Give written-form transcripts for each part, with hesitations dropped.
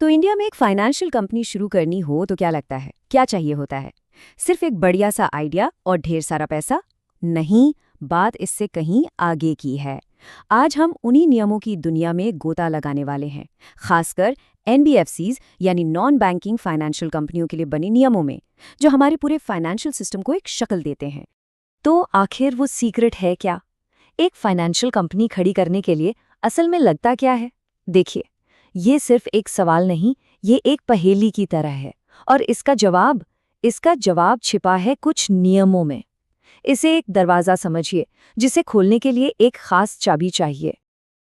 तो इंडिया में एक फाइनेंशियल कंपनी शुरू करनी हो तो क्या लगता है, क्या चाहिए होता है? सिर्फ एक बढ़िया सा आइडिया और ढेर सारा पैसा? नहीं, बात इससे कहीं आगे की है। आज हम उन्हीं नियमों की दुनिया में गोता लगाने वाले हैं, खासकर एनबीएफसीज यानी नॉन बैंकिंग फाइनेंशियल कंपनियों के लिए बने नियमों में, जो हमारे पूरे फाइनेंशियल सिस्टम को एक शक्ल देते हैं। तो आखिर वो सीक्रेट है क्या? एक फाइनेंशियल कंपनी खड़ी करने के लिए असल में लगता क्या है? देखिए, ये सिर्फ एक सवाल नहीं, ये एक पहेली की तरह है, और इसका जवाब छिपा है कुछ नियमों में। इसे एक दरवाज़ा समझिए, जिसे खोलने के लिए एक खास चाबी चाहिए।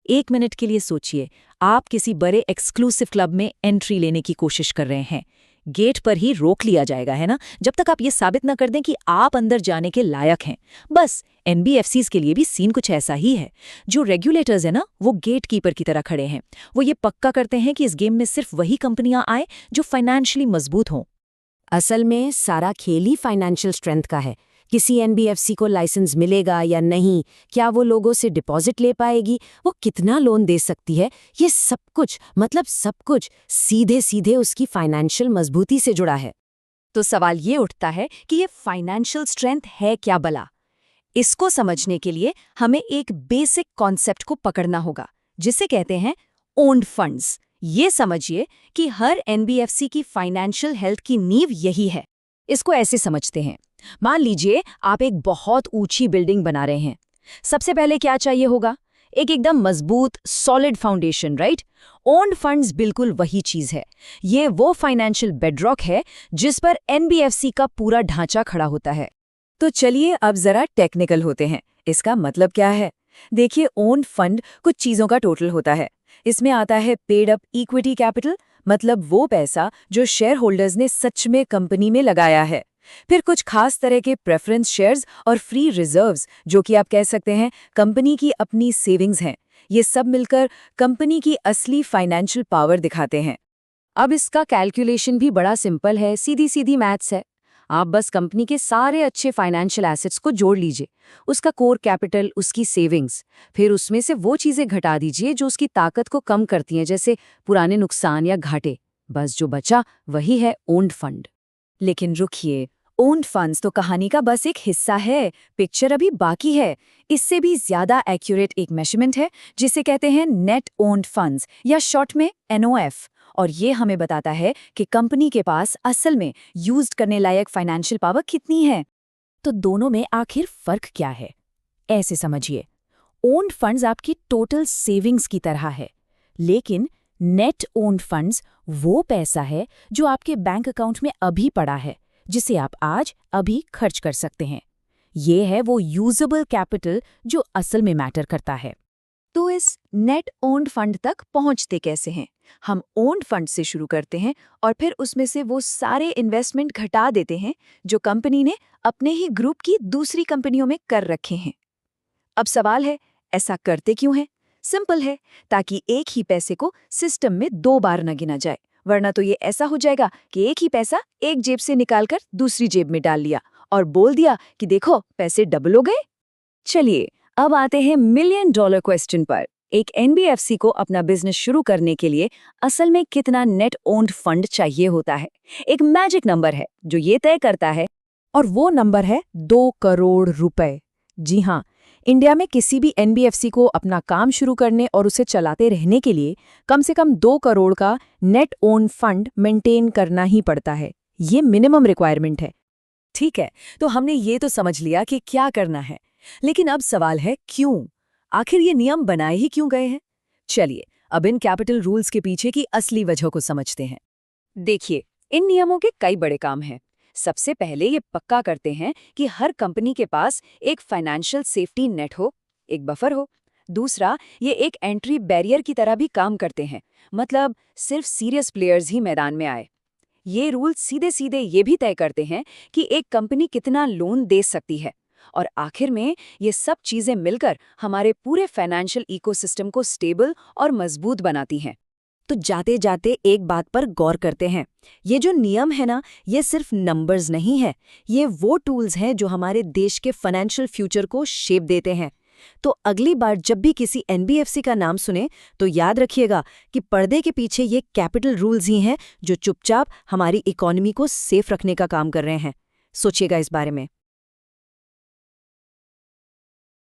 1 मिनट के लिए सोचिए, आप किसी बड़े एक्सक्लूसिव क्लब में एंट्री लेने की कोशिश कर रहे हैं। गेट पर ही रोक लिया जाएगा, है ना, जब तक आप ये साबित न कर दें कि आप अंदर जाने के लायक हैं। बस एनबीएफसीज के लिए भी सीन कुछ ऐसा ही है। जो रेगुलेटर्स है ना, वो गेट कीपर की तरह खड़े हैं। वो ये पक्का करते हैं कि इस गेम में सिर्फ वही कंपनियां आए जो फाइनेंशियली मजबूत हों। असल में सारा खेल ही फाइनेंशियल स्ट्रेंथ का है। किसी एनबीएफसी को लाइसेंस मिलेगा या नहीं, क्या वो लोगों से डिपॉजिट ले पाएगी, वो कितना लोन दे सकती है, ये सब कुछ सीधे सीधे उसकी फाइनेंशियल मजबूती से जुड़ा है। तो सवाल ये उठता है कि ये फाइनेंशियल स्ट्रेंथ है क्या भला? इसको समझने के लिए हमें एक बेसिक कॉन्सेप्ट को पकड़ना होगा, जिसे कहते हैं ओन्ड फंड्स। ये समझिए कि हर एनबीएफसी की फाइनेंशियल हेल्थ की नींव यही है। इसको ऐसे समझते हैं, मान लीजिए आप एक बहुत ऊंची बिल्डिंग बना रहे हैं। सबसे पहले क्या चाहिए होगा? एक एकदम मजबूत solid foundation, right? Owned funds बिल्कुल वही चीज है। ये वो फाइनेंशियल बेडरॉक है जिस पर एनबीएफसी का पूरा ढांचा खड़ा होता है। तो चलिए अब जरा टेक्निकल होते हैं। इसका मतलब क्या है? देखिए, ओन्ड फंड कुछ चीजों का टोटल होता है। इसमें आता है पेड अप इक्विटी कैपिटल, मतलब वो पैसा जो शेयर होल्डर्स ने सच में कंपनी में लगाया है। फिर कुछ खास तरह के प्रेफरेंस शेयर्स और फ्री रिजर्व्स, जो कि आप कह सकते हैं कंपनी की अपनी सेविंग्स हैं। ये सब मिलकर कंपनी की असली फाइनेंशियल पावर दिखाते हैं। अब इसका कैलकुलेशन भी बड़ा सिंपल है, सीधी सीधी मैथ्स है। आप बस कंपनी के सारे अच्छे फाइनेंशियल एसेट्स को जोड़ लीजिए, उसका कोर कैपिटल, उसकी सेविंग्स, फिर उसमें से वो चीजें घटा दीजिए जो उसकी ताकत को कम करती हैं, जैसे पुराने नुकसान या घाटे। बस जो बचा वही है ओन्ड फंड। लेकिन रुकिए, ओन्ड फंड्स तो कहानी का बस एक हिस्सा है, पिक्चर अभी बाकी है। इससे भी ज्यादा एक्यूरेट एक मेजरमेंट है जिसे कहते हैं नेट ओन्ड फंड्स, या शॉर्ट में एनओएफ। और ये हमें बताता है कि कंपनी के पास असल में यूज्ड करने लायक फाइनेंशियल पावर कितनी है। तो दोनों में आखिर फर्क क्या है? ऐसे समझिए, ओन्ड फंड्स आपकी टोटल सेविंग्स की तरह है, लेकिन नेट ओन्ड फंड्स वो पैसा है जो आपके बैंक अकाउंट में अभी पड़ा है, जिसे आप आज अभी खर्च कर सकते हैं। ये है वो यूजेबल कैपिटल जो असल में मैटर करता है। तो इस नेट ओन्ड फंड तक पहुंचते कैसे हैं? हम ओन्ड फंड से शुरू करते हैं और फिर उसमें से वो सारे इन्वेस्टमेंट घटा देते हैं जो कंपनी ने अपने ही ग्रुप की दूसरी कंपनियों में कर रखे हैं। अब सवाल है, ऐसा करते क्यों हैं? सिंपल है, ताकि एक ही पैसे को सिस्टम में 2 बार न गिना जाए, वरना तो ये ऐसा हो जाएगा कि एक ही पैसा एक जेब से निकालकर दूसरी जेब में डाल लिया और बोल दिया कि देखो पैसे डबल हो गए। चलिए अब आते हैं $1,000,000 क्वेश्चन पर। एक एनबीएफसी को अपना बिजनेस शुरू करने के लिए असल में कितना नेट ओन्ड फंड चाहिए होता है? एक मैजिक नंबर है जो ये तय करता है, और वो नंबर है 2 करोड़ रुपए। जी हाँ, इंडिया में किसी भी एनबीएफसी को अपना काम शुरू करने और उसे चलाते रहने के लिए कम से कम 2 करोड़ का नेट ओन्ड फंड मेंटेन करना ही पड़ता है। ये मिनिमम रिक्वायरमेंट है। ठीक है, तो हमने ये तो समझ लिया कि क्या करना है, लेकिन अब सवाल है क्यों? आखिर ये नियम बनाए ही क्यों गए हैं? चलिए अब इन कैपिटल रूल्स के पीछे की असली वजह को समझते हैं। देखिए, इन नियमों के कई बड़े काम हैं। सबसे पहले ये पक्का करते हैं कि हर कंपनी के पास एक फाइनेंशियल सेफ्टी नेट हो, एक बफर हो। दूसरा, ये एक एंट्री बैरियर की तरह भी काम करते हैं, मतलब सिर्फ सीरियस प्लेयर्स ही मैदान में आए। ये रूल सीधे सीधे ये भी तय करते हैं कि एक कंपनी कितना लोन दे सकती है। और आखिर में ये सब चीजें मिलकर हमारे पूरे फाइनेंशियल इकोसिस्टम को स्टेबल और मजबूत बनाती हैं। तो जाते जाते एक बात पर गौर करते हैं, ये जो नियम है ना, ये सिर्फ नंबर्स नहीं है, ये वो टूल्स हैं जो हमारे देश के फाइनेंशियल फ्यूचर को शेप देते हैं। तो अगली बार जब भी किसी एनबीएफसी का नाम सुने तो याद रखिएगा कि पर्दे के पीछे ये कैपिटल रूल्स ही हैं जो चुपचाप हमारी इकोनॉमी को सेफ रखने का काम कर रहे हैं। सोचिएगा इस बारे में।